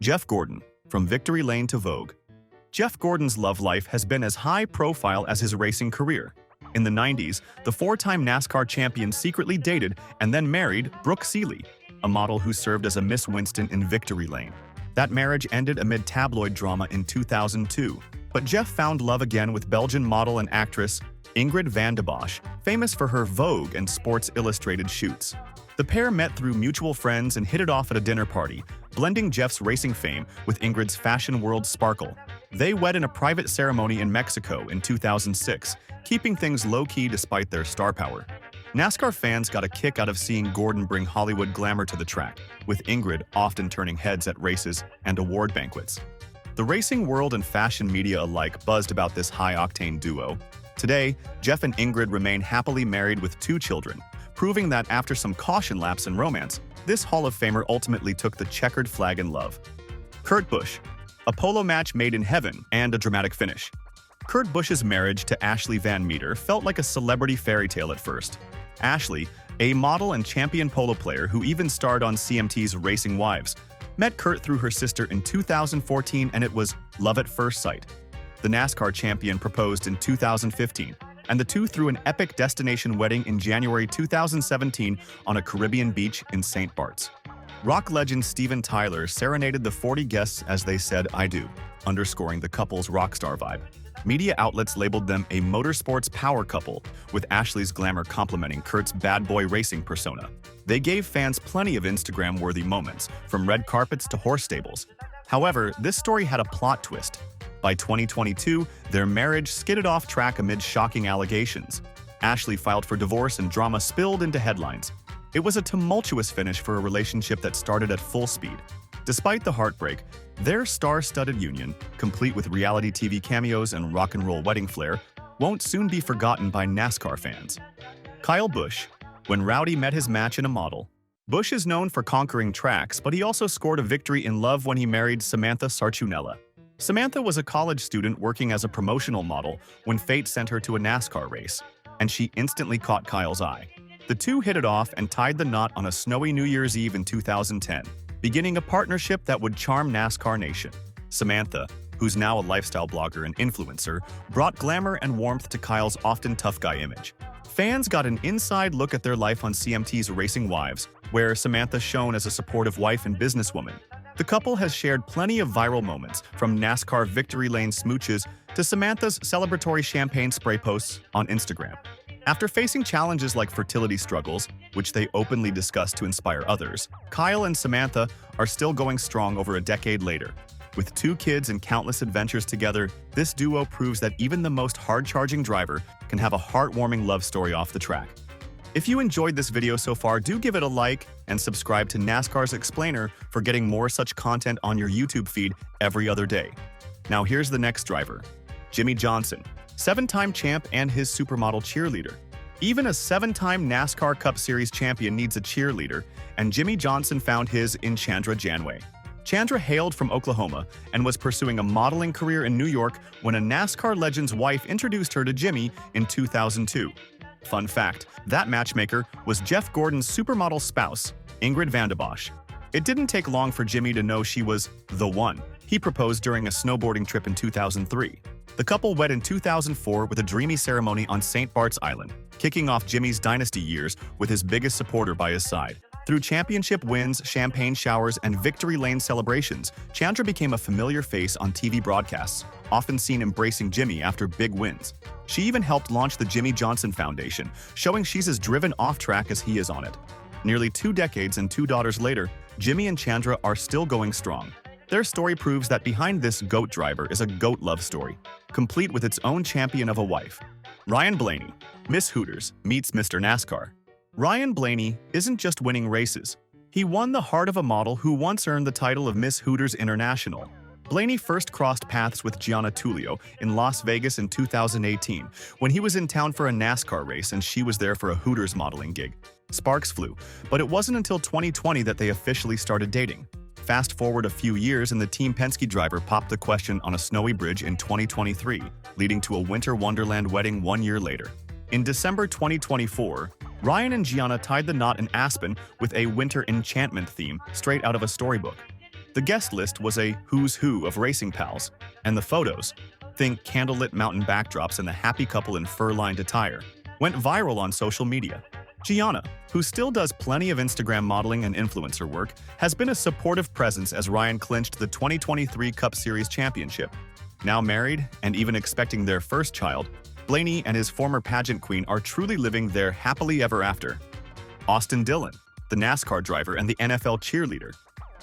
Jeff Gordon, from victory lane to Vogue. Jeff Gordon's love life has been as high profile as his racing career. In the 90s, the four-time NASCAR champion secretly dated and then married Brooke Seeley, a model who served as a Miss Winston in victory lane. That marriage ended amid tabloid drama in 2002, but Jeff found love again with Belgian model and actress Ingrid van de Bosch, famous for her Vogue and Sports Illustrated shoots. The pair met through mutual friends and hit it off at a dinner party, blending Jeff's racing fame with Ingrid's fashion world sparkle. They wed in a private ceremony in Mexico in 2006, keeping things low-key despite their star power. NASCAR fans got a kick out of seeing Gordon bring Hollywood glamour to the track, with Ingrid often turning heads at races and award banquets. The racing world and fashion media alike buzzed about this high-octane duo. Today, Jeff and Ingrid remain happily married with 2 children, proving that after some caution laps in romance, this Hall of Famer ultimately took the checkered flag in love. Kurt Busch, a polo match made in heaven and a dramatic finish. Kurt Busch's marriage to Ashley Van Meter felt like a celebrity fairy tale at first. Ashley, a model and champion polo player who even starred on CMT's Racing Wives, met Kurt through her sister in 2014 and it was love at first sight. The NASCAR champion proposed in 2015, and the two threw an epic destination wedding in January 2017 on a Caribbean beach in St. Bart's. Rock legend Steven Tyler serenaded the 40 guests as they said "I do," underscoring the couple's rock star vibe. Media outlets labeled them a motorsports power couple, with Ashley's glamour complementing Kurt's bad boy racing persona. They gave fans plenty of Instagram-worthy moments, from red carpets to horse stables. However, this story had a plot twist. By 2022, their marriage skidded off track amid shocking allegations. Ashley filed for divorce and drama spilled into headlines. It was a tumultuous finish for a relationship that started at full speed. Despite the heartbreak, their star-studded union, complete with reality TV cameos and rock and roll wedding flair, won't soon be forgotten by NASCAR fans. Kyle Busch, when Rowdy met his match in a model. Busch is known for conquering tracks, but he also scored a victory in love when he married Samantha Sarchunella. Samantha was a college student working as a promotional model when fate sent her to a NASCAR race, and she instantly caught Kyle's eye. The two hit it off and tied the knot on a snowy New Year's Eve in 2010, beginning a partnership that would charm NASCAR Nation. Samantha, who's now a lifestyle blogger and influencer, brought glamour and warmth to Kyle's often tough guy image. Fans got an inside look at their life on CMT's Racing Wives, where Samantha's shown as a supportive wife and businesswoman. The couple has shared plenty of viral moments, from NASCAR victory lane smooches to Samantha's celebratory champagne spray posts on Instagram. After facing challenges like fertility struggles, which they openly discuss to inspire others, Kyle and Samantha are still going strong over a decade later. With 2 kids and countless adventures together, this duo proves that even the most hard-charging driver can have a heartwarming love story off the track. If you enjoyed this video so far, do give it a like and subscribe to NASCAR's Explainer for getting more such content on your YouTube feed every other day. Now here's the next driver, Jimmie Johnson, 7-time champ and his supermodel cheerleader. Even a 7-time NASCAR Cup Series champion needs a cheerleader, and Jimmie Johnson found his in Chandra Janway. Chandra hailed from Oklahoma and was pursuing a modeling career in New York when a NASCAR legend's wife introduced her to Jimmie in 2002. Fun fact, that matchmaker was Jeff Gordon's supermodel spouse, Ingrid van de Bosch. It didn't take long for Jimmie to know she was the one. He proposed during a snowboarding trip in 2003. The couple wed in 2004 with a dreamy ceremony on St. Bart's Island, kicking off Jimmie's dynasty years with his biggest supporter by his side. Through championship wins, champagne showers, and victory lane celebrations, Chandra became a familiar face on TV broadcasts, often seen embracing Jimmie after big wins. She even helped launch the Jimmie Johnson Foundation, showing she's as driven off-track as he is on it. Nearly 2 decades and 2 daughters later, Jimmie and Chandra are still going strong. Their story proves that behind this GOAT driver is a GOAT love story, complete with its own champion of a wife. Ryan Blaney, Miss Hooters, meets Mr. NASCAR. Ryan Blaney isn't just winning races. He won the heart of a model who once earned the title of Miss Hooters International. Blaney first crossed paths with Gianna Tullio in Las Vegas in 2018 when he was in town for a NASCAR race and she was there for a Hooters modeling gig. Sparks flew, but it wasn't until 2020 that they officially started dating. Fast forward a few years and the Team Penske driver popped the question on a snowy bridge in 2023, leading to a winter wonderland wedding 1 year later. In December 2024, Ryan and Gianna tied the knot in Aspen with a winter enchantment theme straight out of a storybook. The guest list was a who's who of racing pals, and the photos, think candlelit mountain backdrops and the happy couple in fur-lined attire, went viral on social media. Gianna, who still does plenty of Instagram modeling and influencer work, has been a supportive presence as Ryan clinched the 2023 Cup Series championship. Now married and even expecting their first child, Blaney and his former pageant queen are truly living their happily ever after. Austin Dillon, the NASCAR driver and the NFL cheerleader.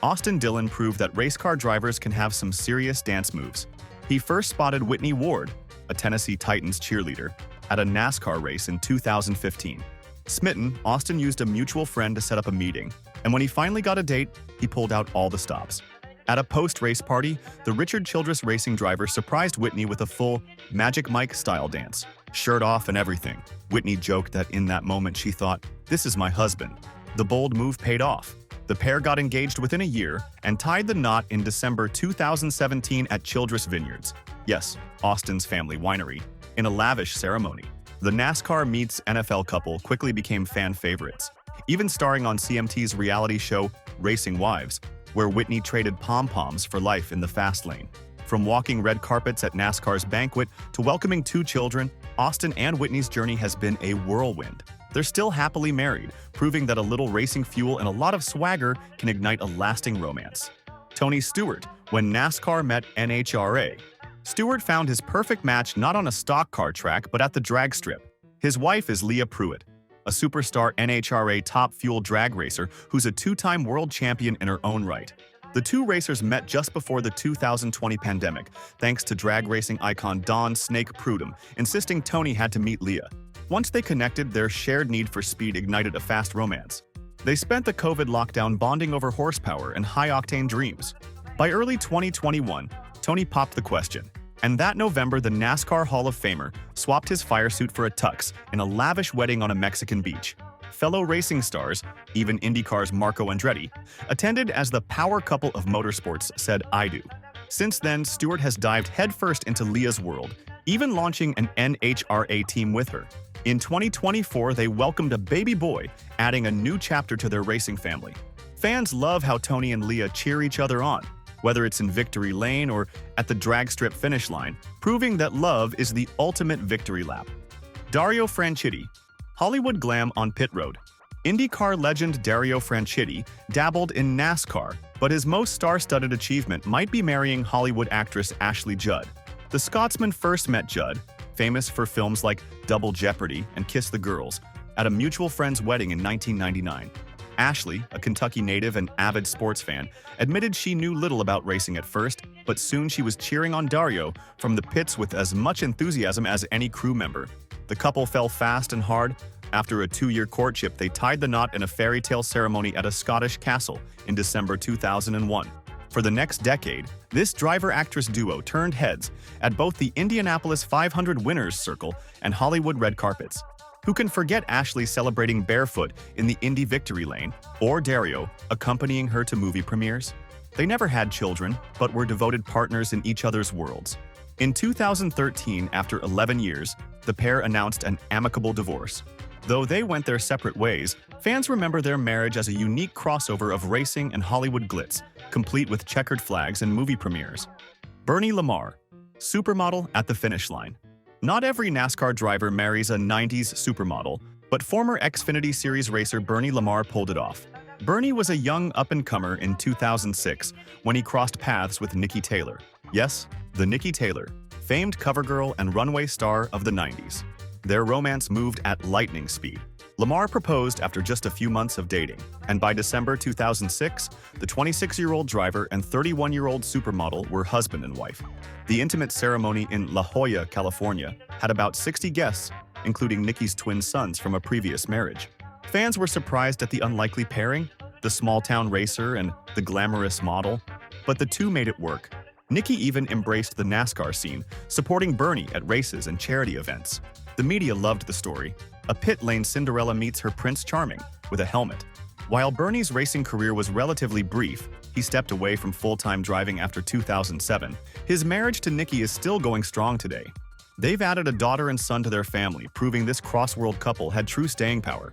Austin Dillon proved that race car drivers can have some serious dance moves. He first spotted Whitney Ward, a Tennessee Titans cheerleader, at a NASCAR race in 2015. Smitten, Austin used a mutual friend to set up a meeting, and when he finally got a date, he pulled out all the stops. At a post-race party, the Richard Childress racing driver surprised Whitney with a full Magic Mike-style dance, shirt off and everything. Whitney joked that in that moment she thought, "This is my husband." The bold move paid off. The pair got engaged within a year and tied the knot in December 2017 at Childress Vineyards, yes, Austin's family winery, in a lavish ceremony. The NASCAR meets NFL couple quickly became fan favorites, even starring on CMT's reality show Racing Wives, where Whitney traded pom-poms for life in the fast lane. From walking red carpets at NASCAR's banquet to welcoming 2 children, Austin and Whitney's journey has been a whirlwind. They're still happily married, proving that a little racing fuel and a lot of swagger can ignite a lasting romance. Tony Stewart, when NASCAR met NHRA. Stewart found his perfect match not on a stock car track but at the drag strip. His wife is Leah Pruitt, a superstar NHRA top fuel drag racer who's a 2-time world champion in her own right. The two racers met just before the 2020 pandemic, thanks to drag racing icon Dawn "Snake" Prudhomme insisting Tony had to meet Leah. Once they connected, their shared need for speed ignited a fast romance. They spent the COVID lockdown bonding over horsepower and high-octane dreams. By early 2021, Tony popped the question, and that November the NASCAR Hall of Famer swapped his fire suit for a tux in a lavish wedding on a Mexican beach. Fellow racing stars, even IndyCar's Marco Andretti, attended as the power couple of motorsports said "I do." Since then, Stewart has dived headfirst into Leah's world, even launching an NHRA team with her. In 2024, they welcomed a baby boy, adding a new chapter to their racing family. Fans love how Tony and Leah cheer each other on, whether it's in victory lane or at the drag strip finish line, proving that love is the ultimate victory lap. Dario Franchitti, Hollywood glam on pit road. IndyCar legend Dario Franchitti dabbled in NASCAR, but his most star-studded achievement might be marrying Hollywood actress Ashley Judd. The Scotsman first met Judd, famous for films like Double Jeopardy and Kiss the Girls, at a mutual friend's wedding in 1999. Ashley, a Kentucky native and avid sports fan, admitted she knew little about racing at first, but soon she was cheering on Dario from the pits with as much enthusiasm as any crew member. The couple fell fast and hard. After a 2-year courtship, they tied the knot in a fairy tale ceremony at a Scottish castle in December 2001. For the next decade, this driver-actress duo turned heads at both the Indianapolis 500 Winners Circle and Hollywood red carpets. Who can forget Ashley celebrating barefoot in the Indy victory lane, or Dario accompanying her to movie premieres? They never had children, but were devoted partners in each other's worlds. In 2013, after 11 years, the pair announced an amicable divorce. Though they went their separate ways, fans remember their marriage as a unique crossover of racing and Hollywood glitz, complete with checkered flags and movie premieres. Burney Lamar, supermodel at the finish line. Not every NASCAR driver marries a 90s supermodel, but former Xfinity Series racer Burney Lamar pulled it off. Burney was a young up-and-comer in 2006 when he crossed paths with Nikki Taylor. Yes, the Nikki Taylor, famed cover girl and runway star of the 90s. Their romance moved at lightning speed. Lamar proposed after just a few months of dating, and by December 2006, the 26-year-old driver and 31-year-old supermodel were husband and wife. The intimate ceremony in La Jolla, California, had about 60 guests, including Nikki's twin sons from a previous marriage. Fans were surprised at the unlikely pairing, the small-town racer and the glamorous model, but the two made it work. Nikki even embraced the NASCAR scene, supporting Burney at races and charity events. The media loved the story. A pit lane Cinderella meets her Prince Charming with a helmet. While Burney's racing career was relatively brief, he stepped away from full-time driving after 2007. His marriage to Nikki is still going strong today. They've added a daughter and son to their family, proving this cross-world couple had true staying power.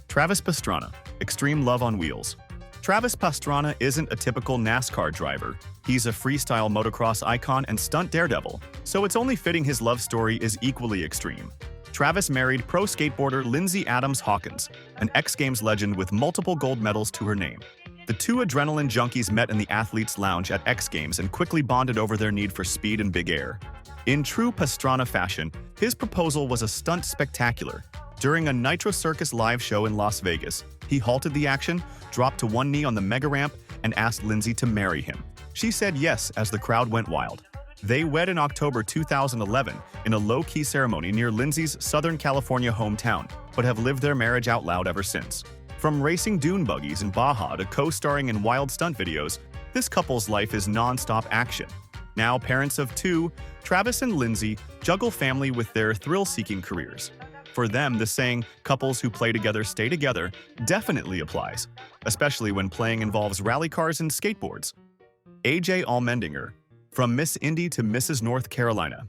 Travis Pastrana, extreme love on wheels. Travis Pastrana isn't a typical NASCAR driver. He's a freestyle motocross icon and stunt daredevil, so it's only fitting his love story is equally extreme. Travis married pro skateboarder Lyn-Z Hawkins, an X Games legend with multiple gold medals to her name. The two adrenaline junkies met in the athletes' lounge at X Games and quickly bonded over their need for speed and big air. In true Pastrana fashion, his proposal was a stunt spectacular. During a Nitro Circus live show in Las Vegas, he halted the action, dropped to one knee on the mega ramp, and asked Lyn-Z to marry him. She said yes as the crowd went wild. They wed in October 2011 in a low-key ceremony near Lyn-Z's Southern California hometown, but have lived their marriage out loud ever since. From racing dune buggies in Baja to co-starring in wild stunt videos, this couple's life is non-stop action. Now parents of two, Travis and Lyn-Z juggle family with their thrill-seeking careers. For them, the saying, "couples who play together stay together," definitely applies, especially when playing involves rally cars and skateboards. AJ Allmendinger. From Miss Indy to Mrs. North Carolina.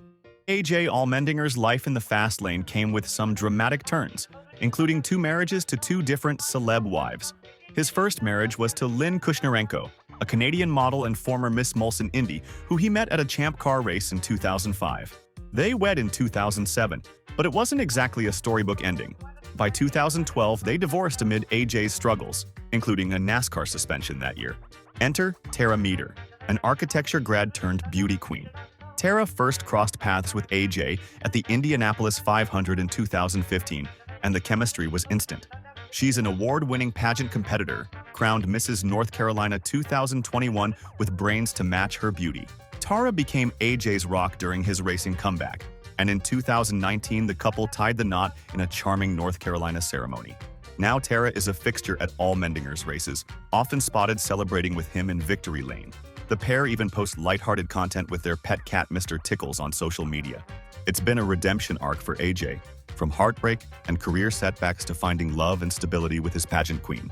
AJ Allmendinger's life in the fast lane came with some dramatic turns, including 2 marriages to 2 different celeb wives. His first marriage was to Lynn Kushnarenko, a Canadian model and former Miss Molson Indy, who he met at a Champ Car race in 2005. They wed in 2007, but it wasn't exactly a storybook ending. By 2012, they divorced amid AJ's struggles, including a NASCAR suspension that year. Enter Tara Meter, an architecture grad turned beauty queen. Tara first crossed paths with AJ at the Indianapolis 500 in 2015, and the chemistry was instant. She's an award-winning pageant competitor, crowned Mrs. North Carolina 2021 with brains to match her beauty. Tara became AJ's rock during his racing comeback, and in 2019 the couple tied the knot in a charming North Carolina ceremony. Now Tara is a fixture at Allmendinger's races, often spotted celebrating with him in victory lane. The pair even post lighthearted content with their pet cat Mr. Tickles on social media. It's been a redemption arc for AJ, from heartbreak and career setbacks to finding love and stability with his pageant queen.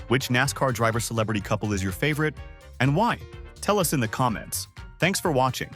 Which NASCAR driver celebrity couple is your favorite, and why? Tell us in the comments. Thanks for watching.